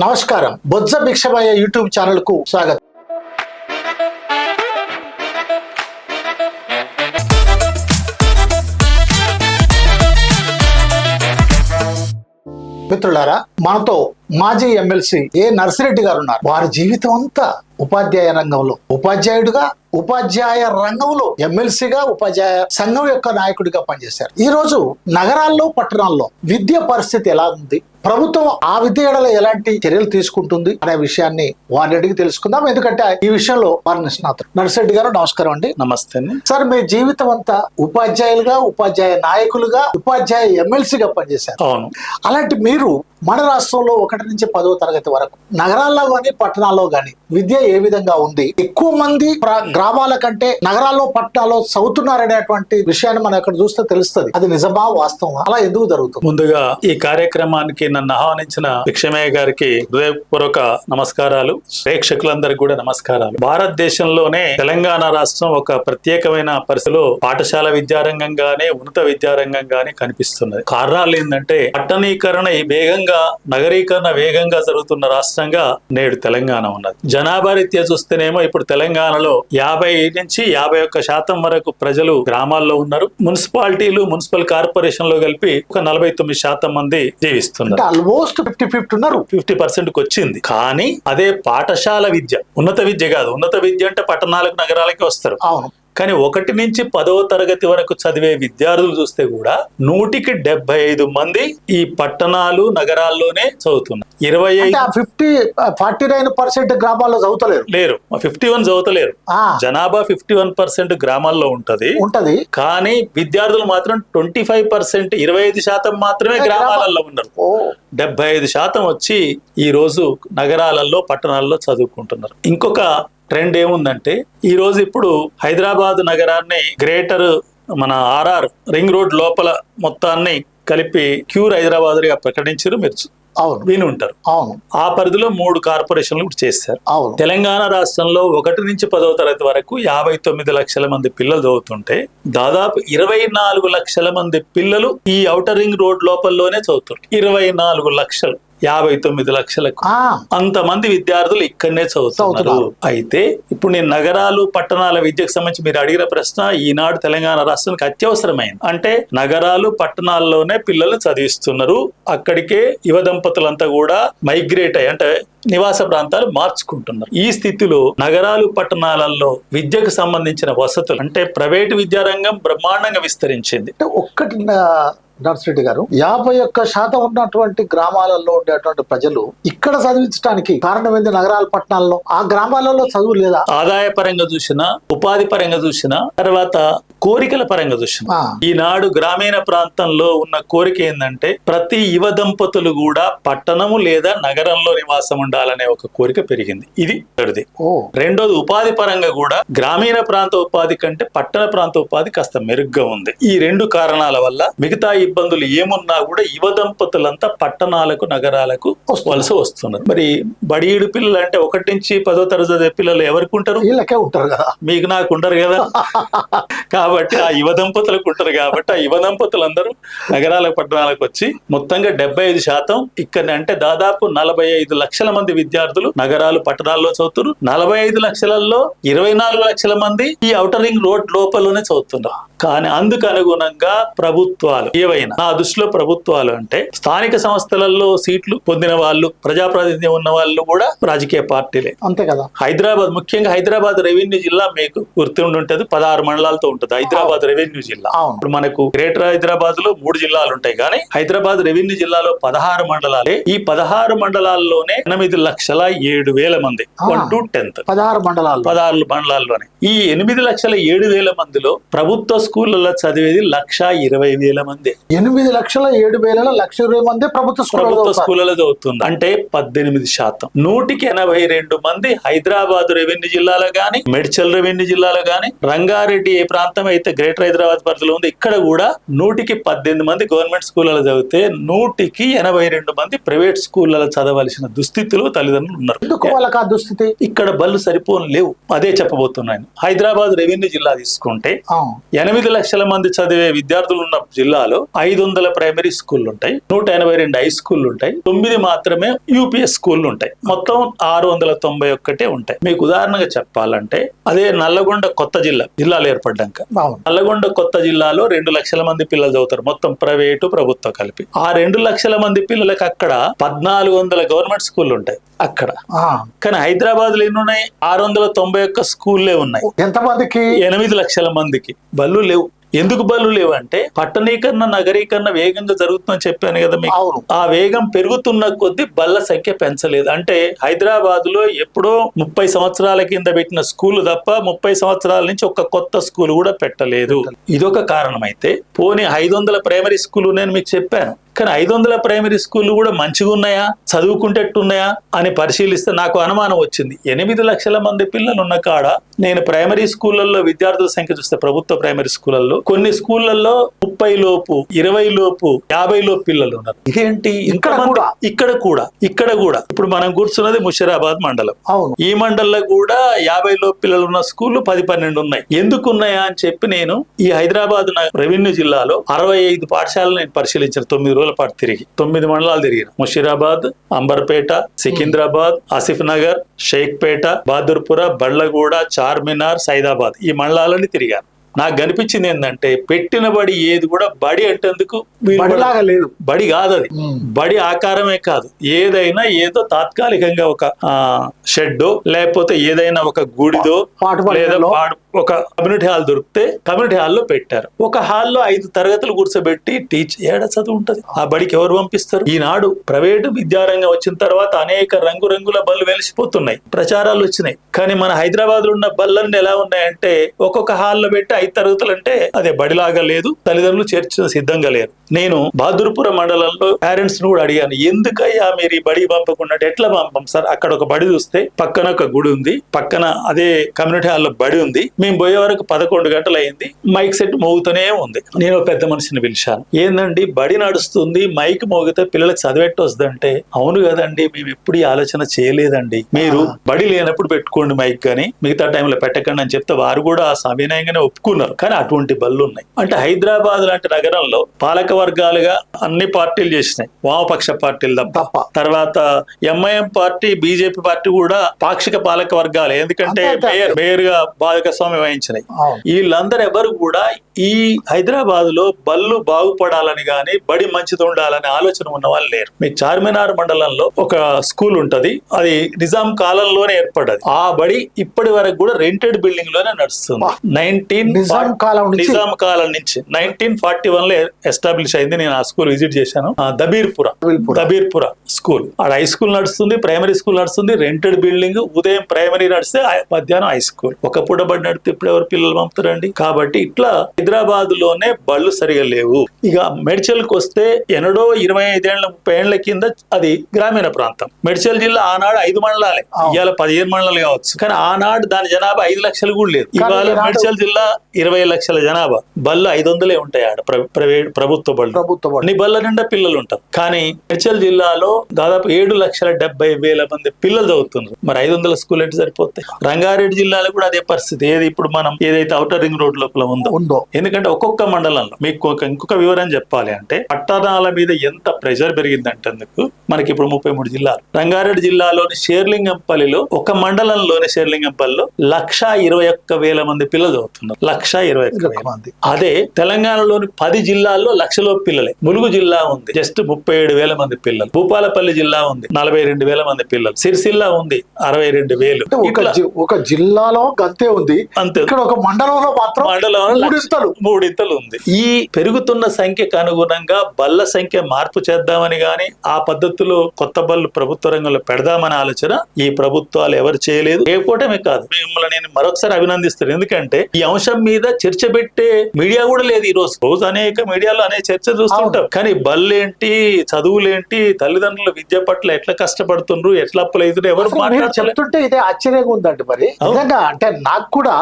నమస్కారం. బొజ్జ Bhikshamaiah YouTube channel కు స్వాగతం. మిత్రులారా, మనతో మాజీ ఎమ్మెల్సీ ఏ నర్సిరెడ్డి గారు ఉన్నారు. వారి జీవితం అంతా ఉపాధ్యాయ రంగంలో ఉపాధ్యాయుడిగా, ఉపాధ్యాయ రంగంలో ఎమ్మెల్సీగా, ఉపాధ్యాయ సంఘం యొక్క నాయకుడిగా పనిచేశారు. ఈ రోజు నగరాల్లో, పట్టణాల్లో విద్య పరిస్థితి ఎలా ఉంది, ప్రభుత్వం ఆ విద్య ఎడల ఎలాంటి చర్యలు తీసుకుంటుంది అనే విషయాన్ని వారిని అడిగి తెలుసుకుందాం. ఎందుకంటే ఈ విషయంలో వారి నిష్ణాతులు. నర్సిరెడ్డి గారు నమస్కారం అండి. నమస్తే అండి. సార్, మీ జీవితం అంతా ఉపాధ్యాయులుగా, ఉపాధ్యాయ నాయకులుగా, ఉపాధ్యాయ ఎమ్మెల్సీగా పనిచేశారు. అవును. అలాంటి మీరు మన రాష్ట్రంలో 1 నుంచి 10వ తరగతి వరకు నగరాల్లో గాని, పట్టణాల్లో గాని విద్య ఏ విధంగా ఉంది, ఎక్కువ మంది గ్రామాల కంటే నగరాల్లో, పట్టణాల్లో చదువుతున్నారనేటువంటి విషయాన్ని మనం ఇక్కడ చూస్తే తెలుస్తుంది. అది నిజమా, వాస్తవమా, అలా ఎందుకు జరుగుతుంది? ముందుగా ఈ కార్యక్రమానికి నన్ను ఆహ్వానించిన భిక్షమయ్య గారికి హృదయపూర్వక నమస్కారాలు. ప్రేక్షకులందరికీ కూడా నమస్కారాలు. భారతదేశంలోనే తెలంగాణ రాష్ట్రం ఒక ప్రత్యేకమైన పరిస్థితిలో పాఠశాల విద్యారంగంగానే, ఉన్నత విద్యారంగంగానే కనిపిస్తున్నది. కారణాలు ఏంటంటే పట్టణీకరణ వేగంగా, నగరీకరణ వేగంగా జరుగుతున్న రాష్ట్రంగా నేడు తెలంగాణ ఉన్నది. జనాభా రీత్యా చూస్తేనేమో ఇప్పుడు తెలంగాణలో 50 నుంచి 51% వరకు ప్రజలు గ్రామాల్లో ఉన్నారు. మున్సిపాలిటీలు, మున్సిపల్ కార్పొరేషన్ లో కలిపి ఒక 49% మంది జీవిస్తున్నారు. ఆల్మోస్ట్ 50-50 ఉన్నారు. 50% వచ్చింది. కానీ అదే పాఠశాల విద్య, ఉన్నత విద్య కాదు. ఉన్నత విద్య అంటే పట్టణాలకు, నగరాలకి వస్తారు. అవును. కానీ 1 నుంచి 10వ తరగతి వరకు చదివే విద్యార్థులు చూస్తే కూడా 100కి 75 మంది ఈ పట్టణాలు, నగరాల్లోనే చదువుతున్నారు. 49% గ్రామాల్లో చదువుతలేరు. లేరు, 51 చదువుతలేరు. జనాభా 51% గ్రామాల్లో ఉంటది. కానీ విద్యార్థులు మాత్రం 25%, 25% మాత్రమే గ్రామాలలో ఉన్నారు. 75% వచ్చి ఈ రోజు నగరాలలో, పట్టణాల్లో చదువుకుంటున్నారు. ఇంకొక ట్రెండ్ ఏముందంటే ఈ రోజు ఇప్పుడు హైదరాబాద్ నగరాన్ని గ్రేటర్ మన ఆర్ఆర్ రింగ్ రోడ్ లోపల మొత్తాన్ని కలిపి క్యూర్ హైదరాబాద్ గా ప్రకటించారు. మీరు విని ఉంటారు. ఆ పరిధిలో 3 కార్పొరేషన్లు చేశారు. తెలంగాణ రాష్ట్రంలో 1 నుంచి 10వ తరగతి వరకు 59 లక్షల మంది పిల్లలు చదువుతుంటే దాదాపు 24 లక్షల మంది పిల్లలు ఈ ఔటర్ రింగ్ రోడ్ లోపలలోనే చదువుతారు. 24 లక్షలు, 59 లక్షలకు అంతమంది విద్యార్థులు ఇక్కడనే చదువుతున్నారు. అయితే ఇప్పుడు నేను నగరాలు, పట్టణాల విద్యకు సంబంధించి మీరు అడిగిన ప్రశ్న ఈనాడు తెలంగాణ రాష్ట్రానికి అత్యవసరమైంది. అంటే నగరాలు, పట్టణాల్లోనే పిల్లలు చదివిస్తున్నారు. అక్కడికే యువ దంపతులంతా కూడా మైగ్రేట్ అయ్యి, అంటే నివాస ప్రాంతాలు మార్చుకుంటున్నారు. ఈ స్థితిలో నగరాలు, పట్టణాలలో విద్యకు సంబంధించిన వసతులు, అంటే ప్రైవేటు విద్యారంగం బ్రహ్మాండంగా విస్తరించింది. ఒక్కటి నర్సిరెడ్డి గారు, 51% ఉన్నటువంటి గ్రామాలలో ఉండేటువంటి ప్రజలు ఇక్కడ చదివించడానికి కారణం ఏంది? నగరాల, పట్టణాల్లో ఆ గ్రామాలలో చదువు లేదా? ఆదాయ పరంగా చూసినా, ఉపాధి పరంగా చూసినా, తర్వాత కోరికల పరంగా చూసినా, ఈనాడు గ్రామీణ ప్రాంతంలో ఉన్న కోరిక ఏంటంటే ప్రతి యువ దంపతులు కూడా పట్టణము లేదా నగరంలో నివాసం ఉండాలనే ఒక కోరిక పెరిగింది. ఇది ఒకటిది. రెండోది, ఉపాధి పరంగా కూడా గ్రామీణ ప్రాంత ఉపాధి కంటే పట్టణ ప్రాంత ఉపాధి కాస్త మెరుగ్గా ఉంది. ఈ 2 కారణాల వల్ల మిగతా ఇబ్బందులు ఏమున్నా కూడా యువ దంపతులంతా పట్టణాలకు, నగరాలకు వలస వస్తున్నారు. మరి బడియుడు పిల్లలు అంటే 1 నుంచి 10వ తరగతి పిల్లలు ఎవరికి ఉంటారు? వీళ్ళకే ఉంటారు కదా, మీకు నాకు ఉండరు కదా. కాబట్టి ఆ యువ దంపతులకు ఉంటారు. కాబట్టి ఆ యువ దంపతులందరూ నగరాలకు, పట్టణాలకు వచ్చి మొత్తంగా 75% ఇక్కడ, అంటే దాదాపు 45 లక్షల మంది విద్యార్థులు నగరాలు, పట్టణాల్లో చదువుతున్నారు. 45 లక్షలలో 24 లక్షల మంది ఈ ఔటర్ రింగ్ రోడ్ లోపలనే చదువుతున్నారు. కానీ అందుకు అనుగుణంగా ప్రభుత్వాలు ఏవైనా, నా దృష్టిలో ప్రభుత్వాలు అంటే స్థానిక సంస్థలలో సీట్లు పొందిన వాళ్ళు, ప్రజాప్రాతినిధ్యం ఉన్న వాళ్ళు కూడా రాజకీయ పార్టీలే. అంతే కదా. హైదరాబాద్, ముఖ్యంగా హైదరాబాద్ రెవెన్యూ జిల్లా మీకు గుర్తుండి ఉంటది, 16 మండలాలతో ఉంటుంది హైదరాబాద్ రెవెన్యూ జిల్లా. ఇప్పుడు మనకు గ్రేటర్ హైదరాబాద్ లో 3 జిల్లాలు ఉంటాయి, కానీ హైదరాబాద్ రెవెన్యూ జిల్లాలో 16 మండలాలే. ఈ 16 మండలాల్లోనే 8,07,000 మంది, 1 to 10th 16 మండలాల్లోనే. ఈ 8,07,000 మందిలో ప్రభుత్వ స్కూళ్ళలో చదివేది 1,20,000 మంది. 8,07,000 1,20,000 మంది ప్రభుత్వ స్కూళ్ళలో చదువుతుంది. అంటే 18%. 100కి 82 మంది హైదరాబాద్ రెవెన్యూ జిల్లాలో గాని, మేడ్చల్ రెవెన్యూ జిల్లాలో గాని, రంగారెడ్డి ఏ ప్రాంతం అయితే గ్రేటర్ హైదరాబాద్ పరిధిలో ఉంది ఇక్కడ కూడా 100కి 18 మంది గవర్నమెంట్ స్కూళ్ళలో చదివితే 100కి 82 మంది ప్రైవేట్ స్కూళ్ళలో చదవలసిన దుస్థితిలో తల్లిదండ్రులు ఉన్నారు. ఎందుకు వాళ్ళకి ఆ దుస్థితి? ఇక్కడ బళ్ళు సరిపోను లేవు. అదే చెప్పబోతున్నాను. హైదరాబాద్ రెవెన్యూ జిల్లా తీసుకుంటే 8 9 లక్షల మంది చదివే విద్యార్థులు ఉన్న జిల్లాలో 500 ప్రైమరీ స్కూళ్ళు ఉంటాయి, 182 హై స్కూళ్ళు ఉంటాయి, 9 మాత్రమే యూపీఎస్ స్కూళ్ళు ఉంటాయి. మొత్తం 691 ఉంటాయి. మీకు ఉదాహరణగా చెప్పాలంటే అదే నల్లగొండ కొత్త జిల్లాలు ఏర్పడ్డాక నల్లగొండ కొత్త జిల్లాలో 2 లక్షల మంది పిల్లలు చదువుతారు, మొత్తం ప్రైవేటు ప్రభుత్వం కలిపి. ఆ 2 లక్షల మంది పిల్లలకి అక్కడ 1400 గవర్నమెంట్ స్కూళ్ళు ఉంటాయి అక్కడ. కానీ హైదరాబాద్ లో ఎన్ని ఉన్నాయి? 691 స్కూల్లే ఉన్నాయి. ఎంతమందికి? 8 లక్షల మందికి. బళ్ళు లేవు. ఎందుకు బళ్ళు లేవంటే పట్టణీకరణ నగరీకరణ వేగంగా జరుగుతుందని చెప్పాను కదా మీకు. ఆ వేగం పెరుగుతున్న కొద్దీ బళ్ళ సంఖ్య పెంచలేదు. అంటే హైదరాబాద్ లో ఎప్పుడో 30 సంవత్సరాల కింద పెట్టిన స్కూల్ తప్ప 30 సంవత్సరాల నుంచి ఒక కొత్త స్కూల్ కూడా పెట్టలేదు. ఇదొక కారణం. అయితే పోనీ 500 ప్రైమరీ స్కూల్ నేను మీకు చెప్పాను, కానీ 500 ప్రైమరీ స్కూళ్ళు కూడా మంచిగా ఉన్నాయా, చదువుకుంటేట్టున్నాయా అని పరిశీలిస్తే నాకు అనుమానం వచ్చింది. 8 లక్షల మంది పిల్లలు ఉన్న కాడ నేను ప్రైమరీ స్కూళ్ళల్లో విద్యార్థుల సంఖ్య చూస్తే ప్రభుత్వ ప్రైమరీ స్కూళ్ళల్లో కొన్ని స్కూళ్ళల్లో 30 లోపు, 20 లోపు, 50 లోపు పిల్లలు ఉన్నారు. ఇదేంటి? ఇక్కడ కూడా ఇప్పుడు మనం కూర్చున్నది ముషిరాబాద్ మండలం. ఈ మండలంలో కూడా 50 లోపు పిల్లలు ఉన్న స్కూళ్ళు 10-12 ఉన్నాయి. ఎందుకు ఉన్నాయా అని చెప్పి నేను ఈ హైదరాబాద్ రెవెన్యూ జిల్లాలో 65 పాఠశాలను నేను పరిశీలించాను. 9 రోజుల పాటు తిరిగి 9 మండలాలు తిరిగిన. ముషిరాబాద్, అంబర్పేట, సికింద్రాబాద్, ఆసిఫ్ నగర్, షేక్పేట, బహదూర్పుర, బళ్ళగూడ, చార్మినార్, సైదాబాద్ ఈ మండలాలని తిరిగాను. నాకు కనిపించింది ఏంటంటే పెట్టిన బడి ఏది కూడా బడి అంటేందుకు లేదు. బడి కాదు అది. బడి ఆకారమే కాదు, ఏదైనా ఏదో తాత్కాలికంగా ఒక షెడ్డో లేకపోతే ఏదైనా ఒక గుడిదో లేదా ఒక కమ్యూనిటీ హాల్ దొరికితే కమ్యూనిటీ హాల్లో పెట్టారు. ఒక హాల్లో 5 తరగతులు కూర్చోబెట్టి ఏడ చదువు ఉంటది? ఆ బడికి ఎవరు పంపిస్తారు? ఈనాడు ప్రైవేటు విద్యారంగం వచ్చిన తర్వాత అనేక రంగురంగుల బళ్ళు వెలిసిపోతున్నాయి, ప్రచారాలు వచ్చినాయి. కానీ మన హైదరాబాద్ లో ఉన్న బళ్ళన్నీ ఎలా ఉన్నాయంటే ఒక్కొక్క హాల్లో పెట్టి 5 తరగతులు అంటే అదే బడిలాగా లేదు, తల్లిదండ్రులు చేర్చిన సిద్ధంగా లేరు. నేను బహదూర్పుర మండలంలో పేరెంట్స్ ను కూడా అడిగాను, ఎందుకయ్యా మీరు ఈ బడి పంపకుండా? ఎట్లా పంపం సార్? అక్కడ ఒక బడి చూస్తే పక్కన ఒక గుడి ఉంది, పక్కన అదే కమ్యూనిటీ హాల్లో బడి ఉంది. మేము పోయే వరకు 11 గంటలు అయింది, మైక్ సెట్ మోగుతూనే ఉంది. నేను పెద్ద మనిషిని పిలిచాను, ఏందండి బడి నడుస్తుంది, మైక్ మోగితే పిల్లలకు చదివెట్టు వస్తుందంటే, అవును కదండి మేము ఎప్పుడు ఈ ఆలోచన చేయలేదండి, మీరు బడి లేనప్పుడు పెట్టుకోండి మైక్ కానీ మిగతా టైంలో పెట్టకండి అని చెప్తే వారు కూడా సవినయంగానే ఒప్పుకున్నారు. కానీ అటువంటి బళ్ళు ఉన్నాయి. అంటే హైదరాబాద్ లాంటి నగరంలో పాలక వర్గాలుగా అన్ని పార్టీలు చేసినాయి, వామపక్ష పార్టీలు తప్ప. తర్వాత ఎంఐఎం పార్టీ, బీజేపీ పార్టీ కూడా పాక్షిక పాలక వర్గాలు, ఎందుకంటే మేయర్ గా భాగస్వామ్యం వహించినాయి. వీళ్ళందరూ ఎవరు కూడా ఈ హైదరాబాద్ లో బళ్ళు బాగుపడాలని గాని బడి మంచిది ఉండాలని ఆలోచన ఉన్న వాళ్ళు లేరు. మీ చార్మినార్ మండలంలో ఒక స్కూల్ ఉంటది, అది నిజాం కాలంలోనే ఏర్పడ్డది. ఆ బడి ఇప్పటి వరకు కూడా రెంటెడ్ బిల్డింగ్ లోనే నడుస్తుంది. నిజాం కాలం నుంచి 1941 లో ఎస్టాబ్లిష్ అయింది. నేను ఆ స్కూల్ విజిట్ చేశాను. దబీర్పుర స్కూల్, ఆ హై స్కూల్ నడుస్తుంది, ప్రైమరీ స్కూల్ నడుస్తుంది, రెంటెడ్ బిల్డింగ్. ఉదయం ప్రైమరీ నడిస్తే మధ్యాహ్నం హై స్కూల్. ఒక పూట బడి నడితే ఇప్పుడు ఎవరు పిల్లలు పంపుతారండి? కాబట్టి ఇట్లా హైదరాబాద్ లోనే బళ్ళు సరిగా లేవు. ఇక మెడ్చల్కి వస్తే ఎన్నడో 25 ఏళ్ల 30 ఏళ్ల కింద అది గ్రామీణ ప్రాంతం. మెడ్చల్ జిల్లా ఆనాడు 5 మండలాలే, ఇవాళ 15 మండలాలు కావచ్చు. కానీ ఆనాడు దాని జనాభా 5 లక్షలు కూడా లేదు. ఇవాళ మెడ్చల్ జిల్లా 20 లక్షల జనాభా. బళ్ళు 500 ఉంటాయి ఆడ, ప్రభుత్వ బళ్ళు. నీ బళ్ళ నిండా పిల్లలు ఉంటారు. కానీ మెడ్చల్ జిల్లాలో దాదాపు 7,70,000 మంది పిల్లలు చదువుతున్నారు. మరి 500 స్కూల్ అంటే సరిపోతాయి. రంగారెడ్డి జిల్లాలో కూడా అదే పరిస్థితి. ఏది ఇప్పుడు మనం ఏదైతే ఔటర్ రింగ్ రోడ్ లోపల ఉందో, ఎందుకంటే ఒక్కొక్క మండలంలో మీకు ఇంకొక వివరం చెప్పాలి అంటే పట్టణాల మీద ఎంత ప్రెషర్ పెరిగిందంటే మనకి ఇప్పుడు 33 జిల్లాలు. రంగారెడ్డి జిల్లాలోని షేర్లింగంపల్లిలో ఒక మండలంలోని షేర్లింగంపల్లిలో 1,21,000 మంది పిల్లలు చదువుతున్నారు. 1,21,000 మంది. అదే తెలంగాణలోని 10 జిల్లాల్లో 1,00,000 పిల్లలే. ములుగు జిల్లా ఉంది, జస్ట్ 37,000 మంది పిల్లలు. భూపాలపల్లి జిల్లా ఉంది, 42,000 మంది పిల్లలు. సిరిసిల్ల ఉంది, 62,000. ఒక జిల్లాలో అంతే ఉంది, అంతే. ఇక్కడ ఒక మండలంలో మాత్రం మూడింతలు ఉంది. ఈ పెరుగుతున్న సంఖ్యకు అనుగుణంగా బళ్ళ సంఖ్య మార్పు చేద్దామని గాని ఆ పద్ధతిలో కొత్త బళ్ళు ప్రభుత్వ రంగంలో పెడదామని ఆలోచన ఈ ప్రభుత్వాలు ఎవరు చేయలేదు. ఏ కూటమి కాదు. మిమ్మల్ని నేను మరొకసారి అభినందిస్తాను. ఎందుకంటే ఈ అంశం మీద చర్చ పెట్టే మీడియా కూడా లేదు. ఈ రోజు అనేక మీడియాలో అనేక చర్చ చూస్తుంటాం. కానీ బళ్ళేంటి, చదువులేంటి, తల్లిదండ్రుల విద్య పట్ల ఎట్లా కష్టపడుతుండ్రు, ఎట్లా అప్పులు అవుతుండ్రు ఎవరు మాట్లాడుతుంటే ఇదే ఆశ్చర్యంగా ఉందండి. మరి నిజంగా అంటే నాకు కూడా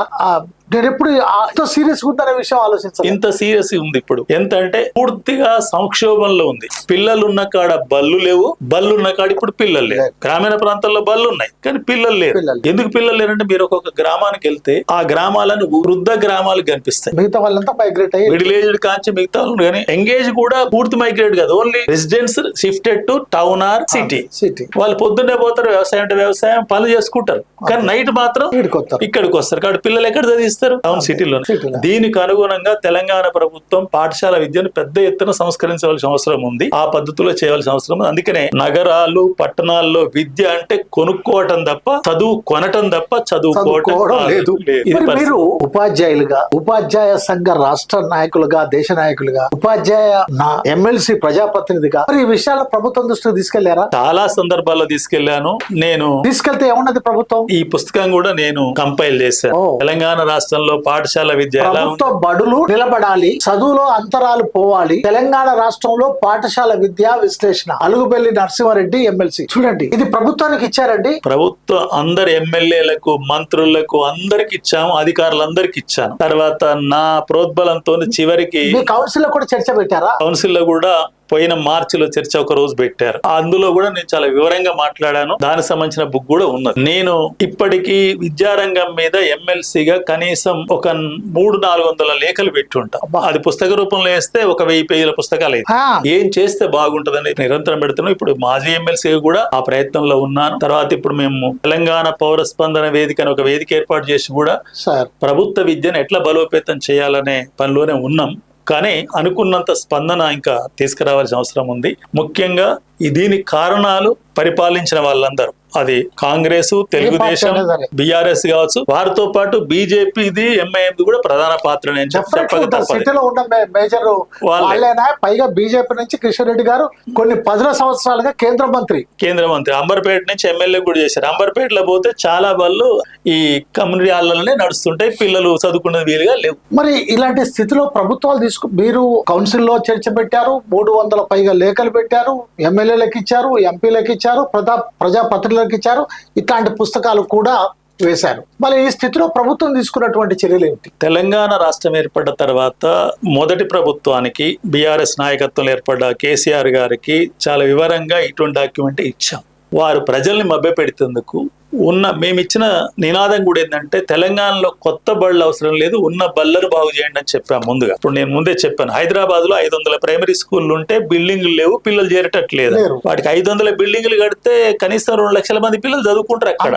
నేను ఎప్పుడు ఎంతో సీరియస్ ఉందనే విషయం ఆలోచించాలి. ఇంత సీరియస్ ఉంది ఇప్పుడు. ఎంత అంటే పూర్తిగా సంక్షోభంలో ఉంది. పిల్లలు ఉన్న కాడ బళ్ళు లేవు, బళ్ళు ఉన్న కాడ ఇప్పుడు పిల్లలు లేవు. గ్రామీణ ప్రాంతాల్లో బళ్ళు ఉన్నాయి కానీ పిల్లలు లేరు. ఎందుకు పిల్లలు లేరంటే మీరు ఒక్కొక్క గ్రామానికి వెళ్తే ఆ గ్రామాలను వృద్ధ గ్రామాలు కనిపిస్తాయి. మిగతా వాళ్ళంతా మైగ్రేట్ అయ్యి మిడిల్ ఏజ్డ్ కాంచి మిగతా వాళ్ళు కానీ ఎంగేజ్ కూడా పూర్తి మైగ్రేట్ కాదు. Only residence shifted to town or city. వాళ్ళు పొద్దున్నే పోతారు, వ్యవసాయం అంటే వ్యవసాయం పనులు చేసుకుంటారు, కానీ నైట్ మాత్రం ఇక్కడికి వస్తారు. కాబట్టి పిల్లలు ఎక్కడ చదివిస్తారు? టౌన్ సిటీలో. దీనికి అనుగుణంగా తెలంగాణ ప్రభుత్వం పాఠశాల విద్యను పెద్ద ఎత్తున సంస్కరించవలసిన అవసరం ఉంది. ఆ పద్ధతిలో చేయవలసిన అవసరం ఉంది. అందుకనే నగరాలు పట్టణాల్లో విద్య అంటే కొనుక్కోవటం తప్ప చదువు కొనటం తప్ప చదువుకోవటం లేదు. మీరు ఉపాధ్యాయులుగా, ఉపాధ్యాయ సంఘ రాష్ట్ర నాయకులుగా, దేశ నాయకులుగా, ఉపాధ్యాయ ఎమ్మెల్సీ ప్రజాప్రతినిధిగా మరి ఈ విషయాలను ప్రభుత్వం దృష్టికి తీసుకెళ్లారా? చాలా సందర్భాల్లో తీసుకెళ్లాను. నేను తీసుకెళ్తే ఏమన్నది ప్రభుత్వం? ఈ పుస్తకం కూడా నేను కంపైల్ చేశాను. తెలంగాణ రాష్ట్రంలో పాఠశాల విద్య ప్రభుత్వ బడులు నిలబడాలి, చదువులో అంతరాలు పోవాలి, తెలంగాణ రాష్ట్రంలో పాఠశాల విద్యా విశ్లేషణ, అలుగుబెల్లి నరసింహారెడ్డి ఎమ్మెల్సీ. చూడండి, ఇది ప్రభుత్వానికి ఇచ్చారండి. ప్రభుత్వం అందరు ఎమ్మెల్యేలకు, మంత్రులకు అందరికి ఇచ్చాము, అధికారులందరికి ఇచ్చాను. తర్వాత నా ప్రోద్బలంతో చివరికి కౌన్సిల్ లో కూడా చర్చ పెట్టారా? కౌన్సిల్ లో కూడా పోయిన మార్చిలో చర్చ ఒక రోజు పెట్టారు. అందులో కూడా నేను చాలా వివరంగా మాట్లాడాను. దానికి సంబంధించిన బుక్ కూడా ఉన్నది. నేను ఇప్పటికీ విద్యారంగం మీద ఎమ్మెల్సీగా కనీసం ఒక 300-400 లేఖలు పెట్టుంటా. అది పుస్తక రూపంలో వేస్తే ఒక 1000 పేజీల పుస్తకాలు అయితే ఏం చేస్తే బాగుంటదని నిరంతరం పెడుతున్నాం. ఇప్పుడు మాజీ ఎమ్మెల్సీ కూడా ఆ ప్రయత్నంలో ఉన్నాను. తర్వాత ఇప్పుడు మేము తెలంగాణ పౌర స్పందన వేదిక అని ఒక వేదిక ఏర్పాటు చేసి కూడా ప్రభుత్వ విద్యను ఎట్లా బలోపేతం చేయాలనే పనిలోనే ఉన్నాం. కానీ అనుకున్నంత స్పందన ఇంకా తీసుకురావాల్సిన అవసరం ఉంది. ముఖ్యంగా దీనికి కారణాలు పరిపాలించిన వాళ్ళందరూ, అది కాంగ్రెస్, తెలుగుదేశం, బిఆర్ఎస్ కావచ్చు, వారితో పాటు బీజేపీది, ఎంఐఎంది కూడా ప్రధాన పాత్ర. పైగా బీజేపీ నుంచి కిషన్ రెడ్డి గారు కొన్ని 10 సంవత్సరాలుగా కేంద్ర మంత్రి అంబర్పేట నుంచి ఎమ్మెల్యే కూడా చేశారు. అంబర్పేటలో పోతే చాలా వాళ్ళు ఈ కమ్యూనిటీ హాల్లనే నడుస్తుంటాయి, పిల్లలు చదువుకునే వీలుగా లేవు. మరి ఇలాంటి స్థితిలో ప్రభుత్వాలు మీరు కౌన్సిల్లో చర్చ పెట్టారు, 300 పైగా లేఖలు పెట్టారు, ఎమ్మెల్యేలకు ఇచ్చారు, ఎంపీలకు ఇచ్చారు, ప్రజాప్రతినిధులకు ఇచ్చారు, ఇట్లాంటి పుస్తకాలు కూడా వేశారు. మరి ఈ స్థితిలో ప్రభుత్వం తీసుకున్నటువంటి చర్యలు ఏమిటి? తెలంగాణ రాష్ట్రం ఏర్పడ్డ తర్వాత మొదటి ప్రభుత్వానికి బీఆర్ఎస్ నాయకత్వంలో ఏర్పడ్డ కేసీఆర్ గారికి చాలా వివరంగా ఇటువంటి డాక్యుమెంట్ ఇచ్చాం. వారు ప్రజల్ని మభ్యపెడుతుందుకు మేమిచ్చిన నినాదం కూడా ఏంటంటే తెలంగాణలో కొత్త బళ్ళు అవసరం లేదు, ఉన్న బళ్ళను బాగు చేయండి అని చెప్పాము ముందుగా. ఇప్పుడు నేను ముందే చెప్పాను, హైదరాబాద్ లో 500 ప్రైమరీ స్కూళ్ళు ఉంటే బిల్డింగ్లు లేవు, పిల్లలు చేరేటట్లేదు. వాటికి 500 బిల్డింగ్లు కడితే కనీసం 2 లక్షల మంది పిల్లలు చదువుకుంటారు అక్కడ.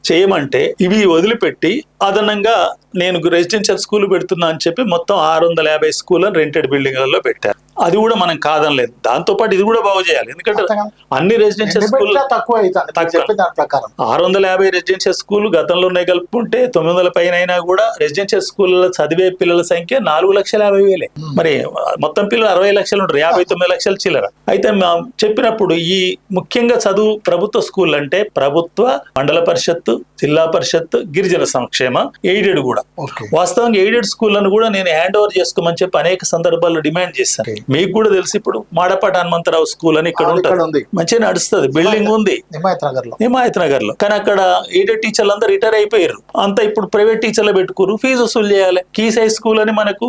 చేయమంటే ఇవి వదిలిపెట్టి అదనంగా నేను రెసిడెన్షియల్ స్కూల్ పెడుతున్నా అని చెప్పి మొత్తం 650 స్కూల్ రెంటెడ్ బిల్డింగ్లలో పెట్టారు. అది కూడా మనం కాదనలేదు. దాంతో పాటు ఇది కూడా బాగు చేయాలి. ఎందుకంటే అన్ని రెసిడెన్షియల్ స్కూల్ 650 రెసిడెన్షియల్ స్కూల్ గతంలో ఉన్నాయి కలుపుకుంటే 900 పైన అయినా కూడా రెసిడెన్షియల్ స్కూల్లో చదివే పిల్లల సంఖ్య 4,50,000. మరి మొత్తం పిల్లలు 60 లక్షలు ఉంటారు, 59 లక్షలు చిల్లర. అయితే చెప్పినప్పుడు ఈ ముఖ్యంగా చదువు ప్రభుత్వ స్కూల్ అంటే ప్రభుత్వ, మండల పరిషత్తు, జిల్లా పరిషత్, గిరిజన సంక్షేమ, ఎయిడెడ్ కూడా. వాస్తవంగా ఎయిడెడ్ స్కూళ్లను కూడా నేను హ్యాండ్ ఓవర్ చేసుకోమని చెప్పి అనేక సందర్భాల్లో డిమాండ్ చేశాను. మీకు కూడా తెలిసి ఇప్పుడు మాడపాటి హనుమంతరావు స్కూల్ అని ఇక్కడ ఉంటుంది, మంచిగా నడుస్తుంది, బిల్డింగ్ ఉంది హిమాయత్ నగర్ లో. కానీ అక్కడ ఎయిడెడ్ టీచర్లు అందరూ రిటైర్ అయిపోయారు. అంతా ఇప్పుడు ప్రైవేట్ టీచర్లు పెట్టుకోరు, ఫీజు వసూలు చేయాలి. కీసై స్కూల్ అని మనకు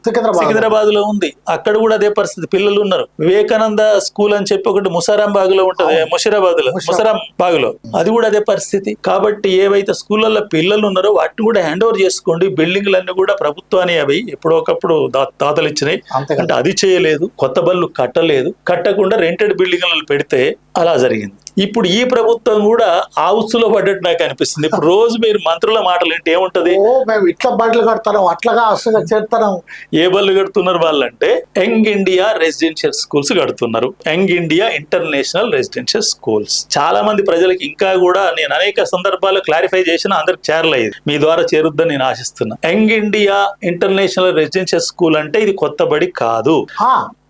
సికింద్రాబాద్ లో ఉంది, అక్కడ కూడా అదే పరిస్థితి, పిల్లలు ఉన్నారు. వివేకానంద స్కూల్ అని చెప్పి ఒకటి ముసారాంబాగ్ లో ఉంటది, ముషిరాబాద్ లో, ముసారాంబాగ్ లో, అది కూడా అదే పరిస్థితి. కాబట్టి ఏవైతే స్కూళ్ళల్లో పిల్లలు ఉన్నారో వాటిని కూడా హ్యాండ్ ఓవర్ చేసుకోండి. బిల్డింగ్లన్నీ కూడా ప్రభుత్వాన్ని అవి ఎప్పుడొకప్పుడు దాతలు ఇచ్చినాయి అంటే అది చేయలేదు, కొత్త బళ్ళు కట్టలేదు, కట్టకుండా రెంటెడ్ బిల్డింగ్లను పెడితే అలా జరిగింది. ఇప్పుడు ఈ ప్రభుత్వం కూడా ఆ ఉత్సులో పడ్డట్టు నాకు అనిపిస్తుంది. ఇప్పుడు రోజు మీరు మంత్రుల మాటలు ఏంటి ఏముంటది, మేము ఇట్లా బళ్ళు కడతాం, అట్లాగా చేస్తాం. ఏ బళ్ళు కడుతున్నారు వాళ్ళంటే యంగ్ ఇండియా రెసిడెన్షియల్ స్కూల్స్ కడుతున్నారు, young India international residential schools. చాలా మంది ప్రజలకి ఇంకా కూడా నేను అనేక సందర్భాల్లో క్లారిఫై చేసిన అందరికి చేరలేదు, మీ ద్వారా చేరుద్దని నేను ఆశిస్తున్నా. Young India international residential school అంటే ఇది కొత్త బడి కాదు.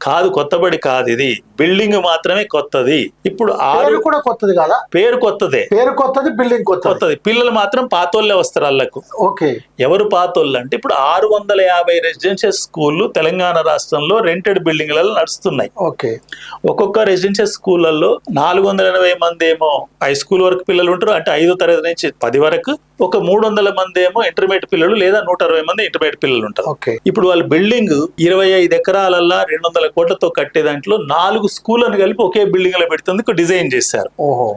కాదు, కొత్తబడి కాదు, ఇది బిల్డింగ్ మాత్రమే కొత్తది. ఇప్పుడు పేరు కూడా కొత్తది కదా? పేరు కొత్తదే, పేరు కొత్తది, బిల్డింగ్ కొత్తది. పిల్లలు మాత్రం పాతోళ్ళే వస్తారు వాళ్ళకు. ఓకే. ఎవరు పాతోళ్ళు అంటే ఇప్పుడు 650 రెసిడెన్షియల్ స్కూళ్ళు తెలంగాణ రాష్ట్రంలో రెంటెడ్ బిల్డింగ్లలో నడుస్తున్నాయి. ఓకే. ఒక్కొక్క రెసిడెన్షియల్ స్కూళ్ళల్లో 480 మంది ఏమో హై స్కూల్ వరకు పిల్లలు ఉంటారు, అంటే 5వ తరగతి నుంచి 10 వరకు. ఒక 300 మంది ఏమో ఇంటర్మీడియట్ పిల్లలు, లేదా 160 మంది ఇంటర్మీడియట్ పిల్లలు ఉంటారు. ఇప్పుడు వాళ్ళ బిల్డింగ్ 25 ఎకరాలల్లా 200 కోట్లతో కట్టే దాంట్లో 4 స్కూళ్ళను కలిపి ఒకే బిల్డింగ్ లో పెడుతుంది డిజైన్ చేశారు.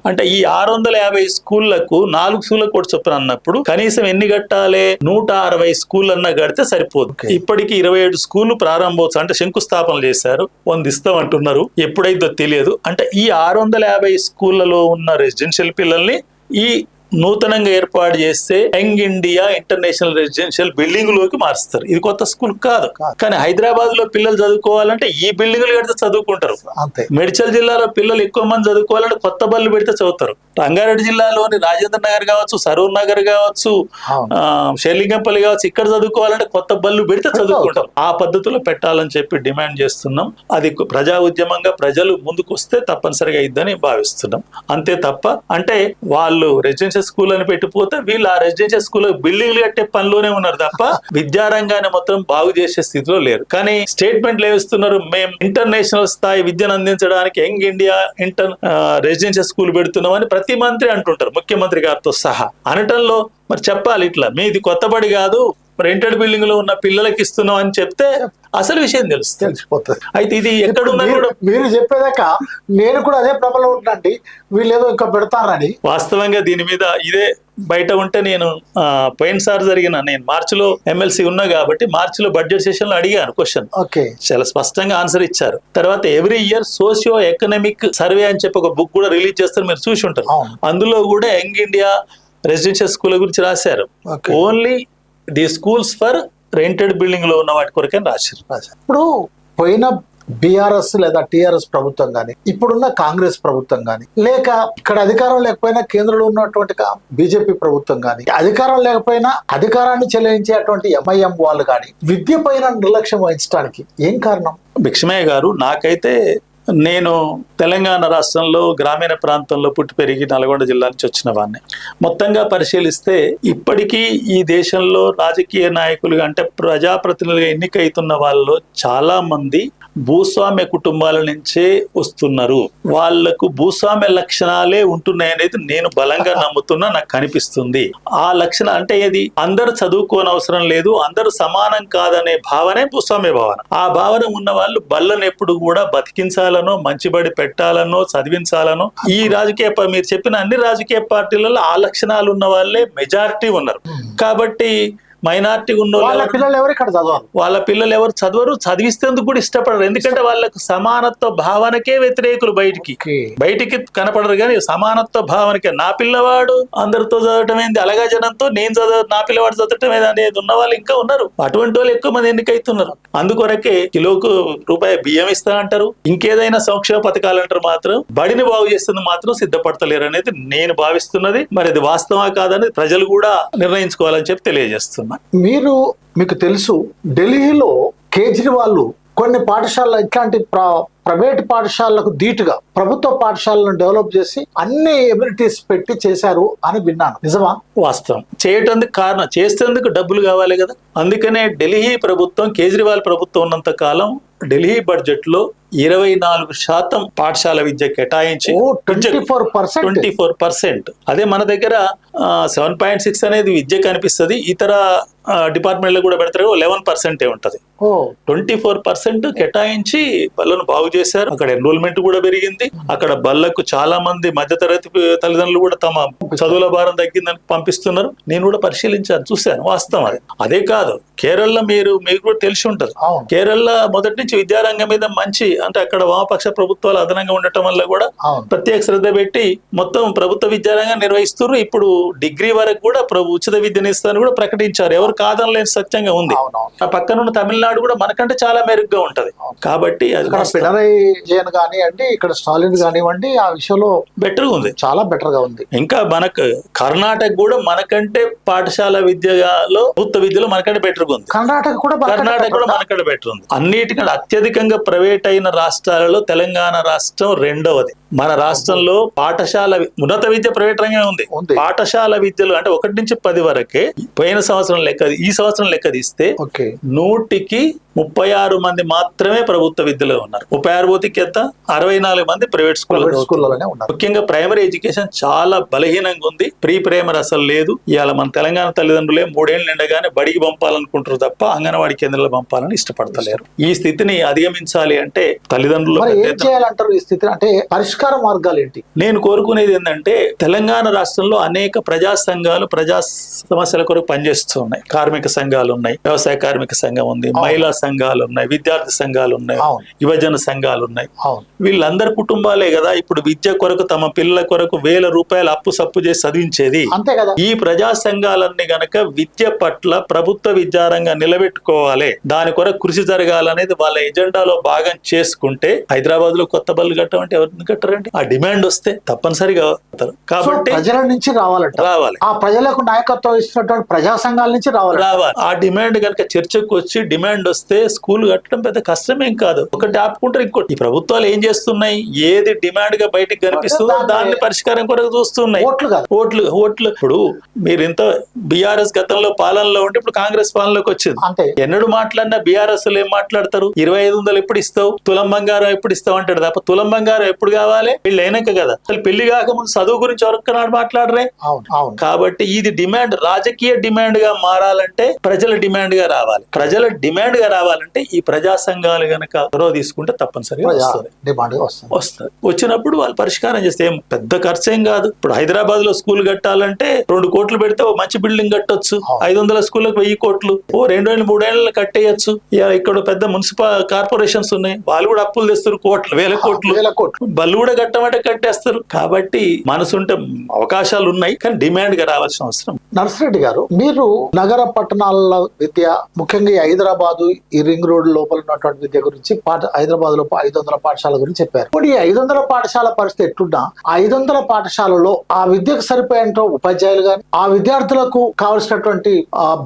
అంటే ఈ 650 స్కూళ్లకు 4 స్కూళ్ళ కోటి చొప్పున అన్నప్పుడు కనీసం ఎన్ని కట్టాలి? 160 స్కూల్ అన్నా కడితే సరిపోదు. ఇప్పటికి 27 స్కూళ్లు ప్రారంభోత్సవం అంటే శంకుస్థాపన చేశారు, 100 ఇస్తామంటున్నారు, ఎప్పుడైతే తెలియదు. అంటే ఈ 650 స్కూళ్లలో ఉన్న రెసిడెన్షియల్ పిల్లల్ని ఈ నూతనంగా ఏర్పాటు చేస్తే young India international residential building లోకి మారుస్తారు. ఇది కొత్త స్కూల్ కాదు. కానీ హైదరాబాద్ లో పిల్లలు చదువుకోవాలంటే ఈ బిల్డింగ్లు కడితే చదువుకుంటారు. మేడ్చల్ జిల్లాలో పిల్లలు ఎక్కువ మంది చదువుకోవాలంటే కొత్త బళ్ళు పెడితే చదువుతారు. రంగారెడ్డి జిల్లాలోని రాజేంద్ర నగర్ కావచ్చు, సరూర్ నగర్ కావచ్చు, షేర్లింగంపల్లి కావచ్చు, ఇక్కడ చదువుకోవాలంటే కొత్త బళ్ళు పెడితే చదువుకుంటారు. ఆ పద్ధతిలో పెట్టాలని చెప్పి డిమాండ్ చేస్తున్నాం. అది ప్రజా ఉద్యమంగా ప్రజలు ముందుకు వస్తే తప్పనిసరిగా ఇద్దని భావిస్తున్నాం. అంతే తప్ప అంటే వాళ్ళు రెసిడెన్షియల్ స్కూల్ అని పెట్టిపోతే వీళ్ళు ఆ రెసిడెన్షియల్ స్కూల్ బిల్డింగ్లు కట్టే పనిలోనే ఉన్నారు తప్ప విద్యారంగాన్ని మొత్తం బాగు చేసే స్థితిలో లేరు. కానీ స్టేట్మెంట్లు ఏమిస్తున్నారు, మేము ఇంటర్నేషనల్ స్థాయి విద్యను అందించడానికి యంగ్ ఇండియా రెసిడెన్షియల్ స్కూల్ పెడుతున్నాం అని ప్రతి మంత్రి అంటుంటారు, ముఖ్యమంత్రి గారితో సహా. అనటంలో మరి చెప్పాలి, ఇట్లా మీది కొత్తబడి కాదు, రెంటెడ్ బిల్డింగ్ లో ఉన్న పిల్లలకి ఇస్తున్నాం అని చెప్తే అసలు విషయం తెలిసిపోతుంది. అయితే ఇది ఎక్కడున్నా కూడా మీరు చెప్పేదాకా నేను కూడా అదే ప్రభలో ఉంటాండి, వీళ్ళు ఏదో ఇంకా పెడతారని. వాస్తవంగా దీని మీద ఇదే బయట ఉంటే నేను పోయినసారి నేను మార్చిలో ఎమ్మెల్సీ ఉన్నా కాబట్టి మార్చిలో బడ్జెట్ సెషన్ లో అడిగాను క్వశ్చన్. చాలా స్పష్టంగా ఆన్సర్ ఇచ్చారు. తర్వాత every year socio economic survey అని చెప్పి ఒక బుక్ కూడా రిలీజ్ చేస్తారు, మీరు చూసి ఉంటారు. అందులో కూడా యంగ్ ఇండియా రెసిడెన్షియల్ స్కూల్ గురించి రాశారు. Only the schools for rented building లో ఉన్న వాటి కొరకే రాశారు. ఇప్పుడు పోయిన బీఆర్ఎస్ లేదా టీఆర్ఎస్ ప్రభుత్వం కానీ, ఇప్పుడున్న కాంగ్రెస్ ప్రభుత్వం కానీ, లేక ఇక్కడ అధికారం లేకపోయినా కేంద్రంలో ఉన్నటువంటి బీజేపీ ప్రభుత్వం కానీ, అధికారం లేకపోయినా అధికారాన్ని చెల్లించేటువంటి ఎంఐఎం వాళ్ళు కానీ విద్య పైన నిర్లక్ష్యం వహించడానికి ఏం కారణం? భిక్షమయ్య గారు, నాకైతే నేను తెలంగాణ రాష్ట్రంలో గ్రామీణ ప్రాంతంలో పుట్టి పెరిగి నల్గొండ జిల్లా నుంచి వచ్చిన వాడిని. మొత్తంగా పరిశీలిస్తే ఇప్పటికీ ఈ దేశంలో రాజకీయ నాయకులుగా అంటే ప్రజాప్రతినిధులుగా ఎన్నికైతున్న వాళ్ళలో చాలా మంది భూస్వామ్య కుటుంబాల నుంచే వస్తున్నారు. వాళ్లకు భూస్వామ్య లక్షణాలే ఉంటున్నాయి అనేది నేను బలంగా నమ్ముతున్నా, నాకు కనిపిస్తుంది. ఆ లక్షణం అంటే ఏది? అందరూ చదువుకోని అవసరం లేదు, అందరూ సమానం కాదనే భావనే భూస్వామ్య భావన. ఆ భావన ఉన్న వాళ్ళు బళ్ళను ఎప్పుడు కూడా బతికించాలనో, మంచిబడి పెట్టాలనో, చదివించాలనో, ఈ రాజకీయ మీరు చెప్పిన అన్ని రాజకీయ పార్టీలలో ఆ లక్షణాలు ఉన్న వాళ్ళే మెజారిటీ ఉన్నారు. కాబట్టి మైనార్టీ ఉన్న వాళ్ళ పిల్లలు ఎవరు చదవరు, చదివిస్తేందుకు కూడా ఇష్టపడరు. ఎందుకంటే వాళ్ళకు సమానత్వ భావనకే వ్యతిరేకులు. బయటికి కనపడరు కానీ సమానత్వ భావనకే. నా పిల్లవాడు అందరితో చదవటం ఏంది, అలాగా జనంతో నేను నా పిల్లవాడు చదవటం ఏది అనేది ఉన్న వాళ్ళు ఇంకా ఉన్నారు. అటువంటి వాళ్ళు ఎక్కువ మంది ఎన్నికైతున్నారు. అందుకొరకే కిలోకు రూపాయి బియ్యం ఇస్తా అంటారు, ఇంకేదైనా సంక్షేమ పథకాలు అంటారు, మాత్రం బడిని బాగు చేస్తుంది మాత్రం సిద్ధపడతలేరు అనేది నేను భావిస్తున్నది. మరి అది వాస్తవా కాదని ప్రజలు కూడా నిర్ణయించుకోవాలని చెప్పి తెలియజేస్తున్నారు. మీకు తెలుసు, ఢిల్లీలో కేజ్రీవాల్ కొన్ని పాఠశాలలు ఇట్లాంటి ప్రైవేట్ పాఠశాలలకు ధీటుగా ప్రభుత్వ పాఠశాలను డెవలప్ చేసి అన్ని ఎమ్యూనిటీస్ పెట్టి చేశారు అని విన్నాను. నిజమా? వాస్తవం. చేయటానికి కారణం, చేసేందుకు డబ్బులు కావాలి కదా. అందుకనే ఢిల్లీ ప్రభుత్వం, కేజ్రీవాల్ ప్రభుత్వం ఉన్నంత కాలం ఢిల్లీ బడ్జెట్ లో 24% పాఠశాల విద్య కేటాయించి 24%. అదే మన దగ్గర 7.6 అనేది విద్య కనిపిస్తుంది, ఇతర డిపార్ట్మెంట్లు కూడా పెడతారు 11% ఉంటది. 24% కేటాయించి బళ్ళను బాగు చేశారు. అక్కడ ఎన్రోల్మెంట్ కూడా పెరిగింది. అక్కడ బళ్ళకు చాలా మంది మధ్యతరగతి తల్లిదండ్రులు కూడా తమ చదువుల భారం తగ్గిందని పంపిస్తున్నారు. నేను కూడా పరిశీలించాను, చూశాను. వాస్తవం అది. అదే కాదు, కేరళ మీకు కూడా తెలిసి ఉంటది. కేరళ మొదటి నుంచి విద్యారంగం మీద మంచి, అంటే అక్కడ వామపక్ష ప్రభుత్వాలు అదనంగా ఉండటం వల్ల కూడా ప్రత్యేక శ్రద్ధ పెట్టి మొత్తం ప్రభుత్వ విద్యారంగం నిర్వహిస్తున్నారు. ఇప్పుడు డిగ్రీ వరకు కూడా ఉచిత విద్యను ఇస్తారని కూడా ప్రకటించారు. ఎవరు కాదనలేని సత్యంగా ఉంది. ఆ పక్కనున్న తమిళనాడు కూడా మనకంటే చాలా మెరుగ్గా ఉంటది. కాబట్టి అది పినరై విజయన్ కానివ్వండి, ఇక్కడ స్టాలిన్ కానివ్వండి, ఆ విషయంలో బెటర్ ఉంది, చాలా బెటర్ గా ఉంది. ఇంకా మనకు కర్ణాటక కూడా మనకంటే పాఠశాల విద్యలో ప్రభుత్వ విద్యలో మనకంటే బెటర్ ఉంది. కర్ణాటక కూడా మనకంటే బెటర్ ఉంది. అన్నిటికంటే అత్యధికంగా ప్రైవేట్ అయిన రాష్ట్రాలలో తెలంగాణ రాష్ట్రం రెండవది. మన రాష్ట్రంలో పాఠశాల ఉన్నత విద్య ప్రైవేట్ రంగమే ఉంది. పాఠశాల విద్యలో అంటే 1 నుంచి 10 వరకే పోయిన సంవత్సరం లెక్క, ఈ సంవత్సరం లెక్క తీస్తే 100కి 36 మంది మాత్రమే ప్రభుత్వ విద్యలో ఉన్నారు. 36 పోతికి ఎంత 64 మంది ప్రైవేట్ స్కూల్లోనే ఉన్నారు. ముఖ్యంగా ప్రైమరీ ఎడ్యుకేషన్ చాలా బలహీనంగా ఉంది. ప్రీ ప్రైమరీ అసలు లేదు. ఇవాళ మన తెలంగాణ తల్లిదండ్రులే 3 ఏళ్ళు నిండగానే బడికి పంపాలనుకుంటారు తప్ప అంగన్వాడీ కేంద్రాలు పంపాలని ఇష్టపడతలేరు. ఈ స్థితిని అధిగమించాలి అంటే తల్లిదండ్రులు ఏం చేయాలంటారు? ఈ స్థితి అంటే పరిష్కార మార్గాలు ఏంటి? నేను కోరుకునేది ఏంటంటే తెలంగాణ రాష్ట్రంలో అనేక ప్రజా సంఘాలు ప్రజా సమస్యల కొరకు పనిచేస్తూ ఉన్నాయి. కార్మిక సంఘాలు ఉన్నాయి, వ్యవసాయ కార్మిక సంఘం ఉంది, మహిళా సంఘాలు ఉన్నాయి, విద్యార్థి సంఘాలు ఉన్నాయి, యువజన సంఘాలు ఉన్నాయి. వీళ్ళందరి కుటుంబాలే కదా ఇప్పుడు విద్య కొరకు తమ పిల్లల కొరకు 1000 రూపాయలు అప్పు సప్పు చేసి చదివించేది. అంతే కదా. ఈ ప్రజా సంఘాలన్నీ గనక విద్య పట్ల ప్రభుత్వ విద్యారంగం నిలబెట్టుకోవాలి, దాని కొరకు కృషి జరగాలనేది వాళ్ళ ఎజెండాలో భాగం చేసుకుంటే హైదరాబాద్ లో కొత్త బళ్ళు కట్టమంటే ఎవరిని కట్టరండి? ఆ డిమాండ్ వస్తే తప్పనిసరిగా అవుతారు. కాబట్టి ప్రజల నుంచి రావాలి. ఆ ప్రజలకు నాయకత్వం ఇస్తున్నటువంటి ప్రజా సంఘాల నుంచి రావాలి. ఆ డిమాండ్ కనుక చర్చకు వచ్చి డిమాండ్ వస్తే స్కూల్ కట్టడం పెద్ద కష్టమేం కాదు. ఒకటి ఆపుకుంటారు, ఇంకోటి. ఈ ప్రభుత్వాలు ఏం చేస్తున్నాయి? ఏది డిమాండ్ గా బయటకు కనిపిస్తుందో దాన్ని పరిష్కారం కొరకు చూస్తున్నాయి. ఓట్లు ఇప్పుడు మీరు ఇంత బీఆర్ఎస్ గతంలో పాలనలో ఉంటే ఇప్పుడు కాంగ్రెస్ పాలనలోకి వచ్చింది. ఎన్నడూ మాట్లాడినా బీఆర్ఎస్ ఏం మాట్లాడతారు? 2500 ఎప్పుడు ఇస్తావు, తులం బంగారం ఎప్పుడు ఇస్తావు అంటాడు తప్ప తులం బంగారం ఎప్పుడు కావాలి? పెళ్లి అయినాక కదా. అసలు పెళ్లి కాకముందు చదువు గురించి ఎవరికన్నాడు మాట్లాడరే? కాబట్టి ఇది డిమాండ్ రాజకీయ డిమాండ్ గా మారాలంటే ప్రజల డిమాండ్ గా రావాలి. ప్రజల డిమాండ్ గా రావాలంటే ఈ ప్రజా సంఘాలు గనక చొరవ తీసుకుంటే తప్పనిసరిగా వస్తుంది. వచ్చినప్పుడు వాళ్ళు పరిష్కారం చేస్తే ఏం పెద్ద ఖర్చు ఏం కాదు. ఇప్పుడు హైదరాబాద్ లో స్కూల్ కట్టాలంటే 2 కోట్లు పెడితే ఓ మంచి బిల్డింగ్ కట్టొచ్చు. 500 స్కూళ్ళకు 1000 కోట్లు, ఓ 2 ఏళ్ళు 3 ఏళ్ళు కట్టేయచ్చు. ఇక్కడ పెద్ద మున్సిపల్ కార్పొరేషన్స్ ఉన్నాయి, వాళ్ళు కూడా అప్పులు తెస్తారు, వేల కోట్లు. బళ్ళు కూడా కట్టమంటే కట్టేస్తారు. కాబట్టి మనసుంటే అవకాశాలు ఉన్నాయి, కానీ డిమాండ్ గా రావాల్సిన అవసరం. నర్సిరెడ్డి గారు, మీరు నగర పట్టణాల విద్య, ముఖ్యంగా ఈ హైదరాబాద్ ఈ రింగ్ రోడ్ లోపల ఉన్నటువంటి విద్య గురించి, హైదరాబాద్ లో 500 పాఠశాల గురించి చెప్పారు. ఇప్పుడు ఈ 500 పాఠశాల పరిస్థితి ఎట్లున్నా 500 పాఠశాలలో ఆ విద్యకు సరిపోయేంత ఉపాధ్యాయులు గాని, ఆ విద్యార్థులకు కావలసినటువంటి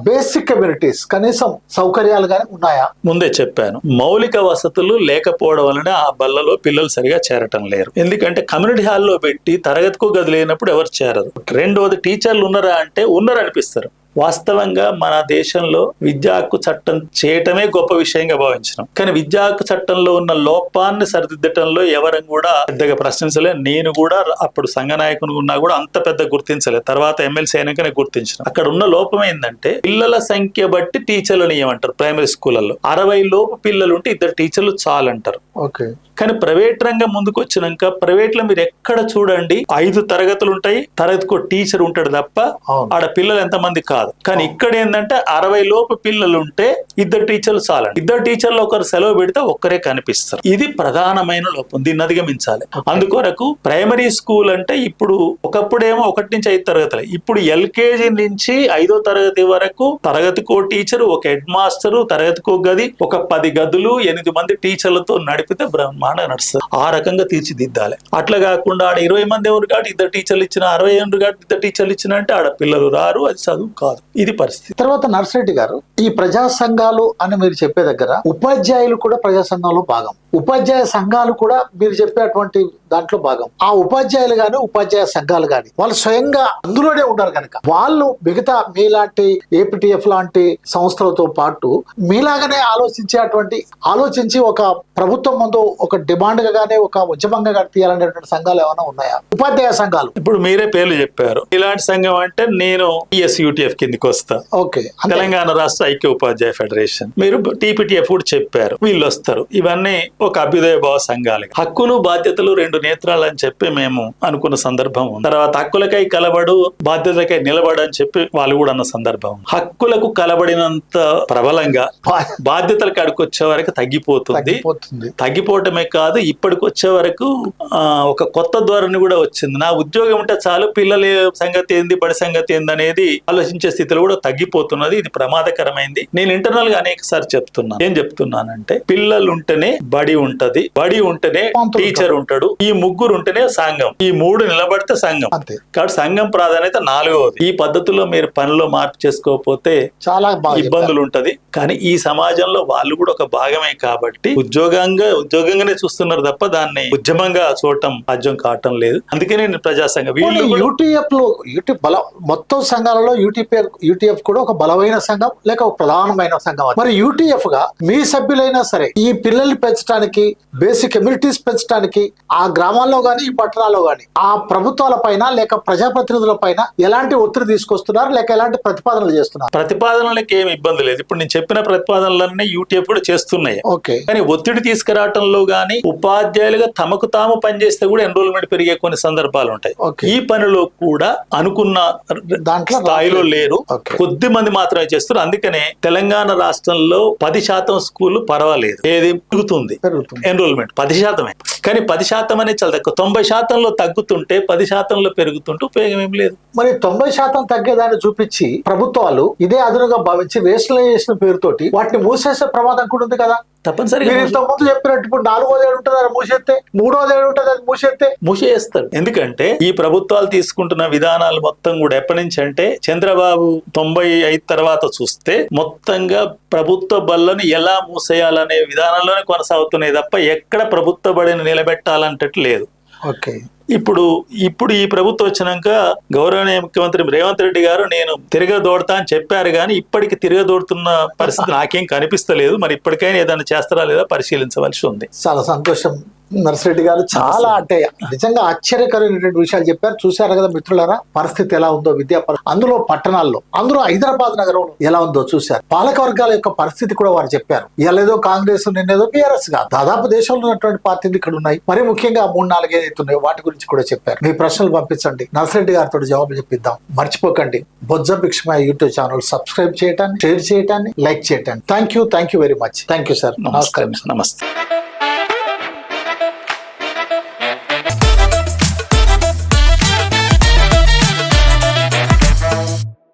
బేసిక్ కమ్యూనిటీస్, కనీసం సౌకర్యాలు గాని ఉన్నాయా? ముందే చెప్పాను, మౌలిక వసతులు లేకపోవడం వలన ఆ బల్లలో పిల్లలు సరిగా చేరటం లేరు. ఎందుకంటే కమ్యూనిటీ హాల్లో పెట్టి తరగతికో గది లేనప్పుడు ఎవరు చేరరు. రెండోది, టీచర్లు ఉన్నారా అంటే ఉన్నారు అనిపిస్తారు. వాస్తవంగా మన దేశంలో విద్యా హక్కు చట్టం చేయటమే గొప్ప విషయంగా భావించినాం. కానీ విద్యా హక్కు చట్టంలో ఉన్న లోపాన్ని సరిదిద్దటంలో ఎవరం కూడా పెద్దగా ప్రశ్నించలే. నేను కూడా అప్పుడు సంఘ నాయకుని ఉన్నా కూడా అంత పెద్ద గుర్తించలేదు. తర్వాత ఎమ్మెల్సీ అయినాకనే గుర్తించిన. అక్కడ ఉన్న లోపం ఏంటంటే పిల్లల సంఖ్య బట్టి టీచర్లు నియమంటారు. ప్రైమరీ స్కూళ్లలో 60 లోపు పిల్లలు ఉంటే 2 టీచర్లు చాలంటారు. కానీ ప్రైవేట్ రంగం ముందుకు వచ్చినాక ప్రైవేట్ లో మీరు ఎక్కడ చూడండి 5 తరగతులు ఉంటాయి, తరగతికి టీచర్ ఉంటాడు తప్ప ఆడ పిల్లలు ఎంతమంది కాదు. కానీ ఇక్కడ ఏంటంటే 60 లోపు పిల్లలు ఉంటే 2 టీచర్లు చాలండి. 2 టీచర్లు ఒకరు సెలవు పెడితే ఒక్కరే కనిపిస్తారు. ఇది ప్రధానమైన లోపం, దీన్ని అధిగమించాలి. అందుకొరకు ప్రైమరీ స్కూల్ అంటే ఇప్పుడు ఒకప్పుడేమో 1 నుంచి 5 తరగతులు, ఇప్పుడు ఎల్కేజీ నుంచి 5వ తరగతి వరకు తరగతికో టీచరు, ఒక హెడ్ మాస్టరు, తరగతికో గది, ఒక 10 గదులు, 8 మంది టీచర్లతో నడిపితే బ్రహ్మాండంగా నడుస్తుంది. ఆ రకంగా తీర్చిదిద్దాలి. అట్లా కాకుండా ఆడ 20 మంది ఎవరు కాబట్టి 2 టీచర్లు ఇచ్చిన, 60 ఏళ్ళు కాబట్టి 2 టీచర్లు ఇచ్చిన అంటే ఆడ పిల్లలు రారు, అది చదువు కాదు. ఇది పరిస్థితి. తర్వాత నర్సిరెడ్డి గారు, ఈ ప్రజా సంఘాలు అని మీరు చెప్పే దగ్గర ఉపాధ్యాయులు కూడా ప్రజా సంఘంలో భాగం, ఉపాధ్యాయ సంఘాలు కూడా మీరు చెప్పేటువంటి దాంట్లో భాగం. ఆ ఉపాధ్యాయులు గాని ఉపాధ్యాయ సంఘాలు గాని వాళ్ళు స్వయంగా అందులోనే ఉన్నారు కనుక వాళ్ళు మిగతా మీలాంటి ఏపీటీఎఫ్ లాంటి సంస్థలతో పాటు మీలాగానే ఆలోచించి ఒక ప్రభుత్వం ముందు ఒక డిమాండ్ గా గానీ ఒక ఉద్యమంగా గానీ తీయాలనేటువంటి సంఘాలు ఏమైనా ఉన్నాయా? ఉపాధ్యాయ సంఘాలు ఇప్పుడు మీరే పేర్లు చెప్పారు. ఇలాంటి సంఘం అంటే నేను టీఎస్యూటీఎఫ్ కిందికి వస్తా. తెలంగాణ రాష్ట్ర ఐక్య ఉపాధ్యాయ ఫెడరేషన్, మీరు టీపీటీఎఫ్ కూడా చెప్పారు, వీళ్ళు వస్తారు. ఇవన్నీ ఒక అభ్యుదయ భావ సంఘాలు. హక్కులు బాధ్యతలు 2 నేత్రాలు అని చెప్పి మేము అనుకున్న సందర్భం ఉంది. తర్వాత హక్కులకై కలబడు, బాధ్యతలకై నిలబడు అని చెప్పి వాళ్ళు కూడా అన్న సందర్భం. హక్కులకు కలబడినంత ప్రబలంగా బాధ్యతలకు అడుకొచ్చే వరకు తగ్గిపోతుంది. తగ్గిపోవటమే కాదు, ఇప్పటికి వచ్చే వరకు ఒక కొత్త ధోరణి కూడా వచ్చింది. నా ఉద్యోగం ఉంటే చాలు, పిల్లల సంగతి ఏంది, బడి సంగతి ఏంది అనేది ఆలోచించే స్థితిలో కూడా తగ్గిపోతున్నది. ఇది ప్రమాదకరమైంది. నేను ఇంటర్నల్ గా అనేక సార్లు చెప్తున్నాను. ఏం చెప్తున్నానంటే, పిల్లలు ఉంటేనే బడి ఉంటది, బడి ఉంటేనే టీచర్ ఉంటాడు, ఈ ముగ్గురు ఉంటేనే సంఘం, ఈ మూడు నిలబడితే సంఘం. కాబట్టి సంఘం ప్రాధాన్యత 4వది. ఈ పద్ధతిలో మీరు పనిలో మార్పు చేసుకోకపోతే చాలా ఇబ్బందులు ఉంటది. కానీ ఈ సమాజంలో వాళ్ళు కూడా ఒక భాగమే కాబట్టి ఉద్యోగంగానే చూస్తున్నారు తప్ప దాన్ని ఉద్యమంగా చూడటం సాధ్యం కావటం లేదు. అందుకే నేను ప్రజాసంఘం యూటీఎఫ్ మొత్తం సంఘాలలో యూటీఎఫ్ కూడా ఒక బలమైన సంఘం లేక ఒక ప్రధానమైన సంఘం. మరి యూటీఎఫ్ గా మీ సభ్యులైనా సరే ఈ పిల్లల్ని పెంచడానికి, బేసిక్ కమ్యూనిటీస్ పెంచడానికి ఆ గ్రామాల్లో గానీ ఈ పట్టణాల్లో గానీ ఆ ప్రభుత్వాల పైన లేక ప్రజాప్రతినిధుల పైన ఎలాంటి ఒత్తిడి తీసుకొస్తున్నారు లేక ఎలాంటి ప్రతిపాదనలు చేస్తున్నారు? ప్రతిపాదనలకు ఏమి ఇబ్బంది లేదు. ఇప్పుడు నేను చెప్పిన ప్రతిపాదనలన్నీ యూటీఎఫ్ కూడా చేస్తున్నాయి. కానీ ఒత్తిడి తీసుకురావటంలో గానీ ఉపాధ్యాయులుగా తమకు తాము పనిచేస్తే కూడా ఎన్రోల్మెంట్ పెరిగే కొన్ని సందర్భాలు ఉంటాయి. ఈ పనిలో కూడా అనుకున్న దాంట్లో స్థాయిలో లేరు, కొద్ది మంది మాత్రమే చేస్తారు. అందుకనే తెలంగాణ రాష్ట్రంలో 10% స్కూల్ పర్వాలేదు, ఏది పెరుగుతుంది ఎన్రోల్మెంట్ 10%. కానీ 10% అనేది చాలా తక్కువ. 90%లో తగ్గుతుంటే 10%లో పెరుగుతుంటే ఉపయోగం ఏం లేదు. మరి 90% తగ్గేదాన్ని చూపించి ప్రభుత్వాలు ఇదే అదునుగా భావించి రేషనలైజేషన్ పేరుతోటి వాటిని మూసేసే ప్రమాదం కూడా ఉంది కదా. తప్పనిసరిగా ఇంతకుముందు చెప్పినట్టు ఇప్పుడు 4వ ఏడు ఉంటుంది, అది మూసేస్తే 3వ ఏడు ఉంటుంది, అది మూసేస్తారు. ఎందుకంటే ఈ ప్రభుత్వాలు తీసుకుంటున్న విధానాలు మొత్తం కూడా ఎప్పటి నుంచి అంటే చంద్రబాబు 95 తర్వాత చూస్తే మొత్తంగా ప్రభుత్వ బళ్ళను ఎలా మూసేయాలనే విధానంలోనే కొనసాగుతున్నాయి తప్ప ఎక్కడ ప్రభుత్వ బడిని నిలబెట్టాలంటే లేదు. ఇప్పుడు ఈ ప్రభుత్వం వచ్చినాక గౌరవనీయ ముఖ్యమంత్రి రేవంత్ రెడ్డి గారు నేను తిరగదోడతా అని చెప్పారు, కానీ ఇప్పటికి తిరగదోడుతున్న పరిస్థితి నాకేం కనిపిస్తలేదు. మరి ఇప్పటికైనా ఏదైనా చేస్తారా లేదా పరిశీలించవలసి ఉంది. చాలా సంతోషం నర్సిరెడ్డి గారు, చాలా అంటే నిజంగా ఆశ్చర్యకరమైనటువంటి విషయాలు చెప్పారు. చూశారు కదా మిత్రులారా, పరిస్థితి ఎలా ఉందో విద్యా అందులో పట్టణాల్లో, అందులో హైదరాబాద్ నగరంలో ఎలా ఉందో చూశారు. పాలక వర్గాల యొక్క పరిస్థితి కూడా వారు చెప్పారు. ఇవాళేదో కాంగ్రెస్, నిన్నేదో బీఆర్ఎస్ గా దాదాపు దేశంలో ఉన్నటువంటి పార్టీలు ఇక్కడ ఉన్నాయి. మరి ముఖ్యంగా 3-4 ఏదైతే ఉన్నాయో వాటి గురించి కూడా చెప్పారు. మీ ప్రశ్నలు పంపించండి, నర్సిరెడ్డి గారితో జవాబులు చెప్పిద్దాం. మర్చిపోకండి, Bojja Bhikshamaiah YouTube channel subscribe చేయటాన్ని, షేర్ చేయటాన్ని, లైక్ చేయటాన్ని. Thank you very much. Thank you sir. నమస్తే.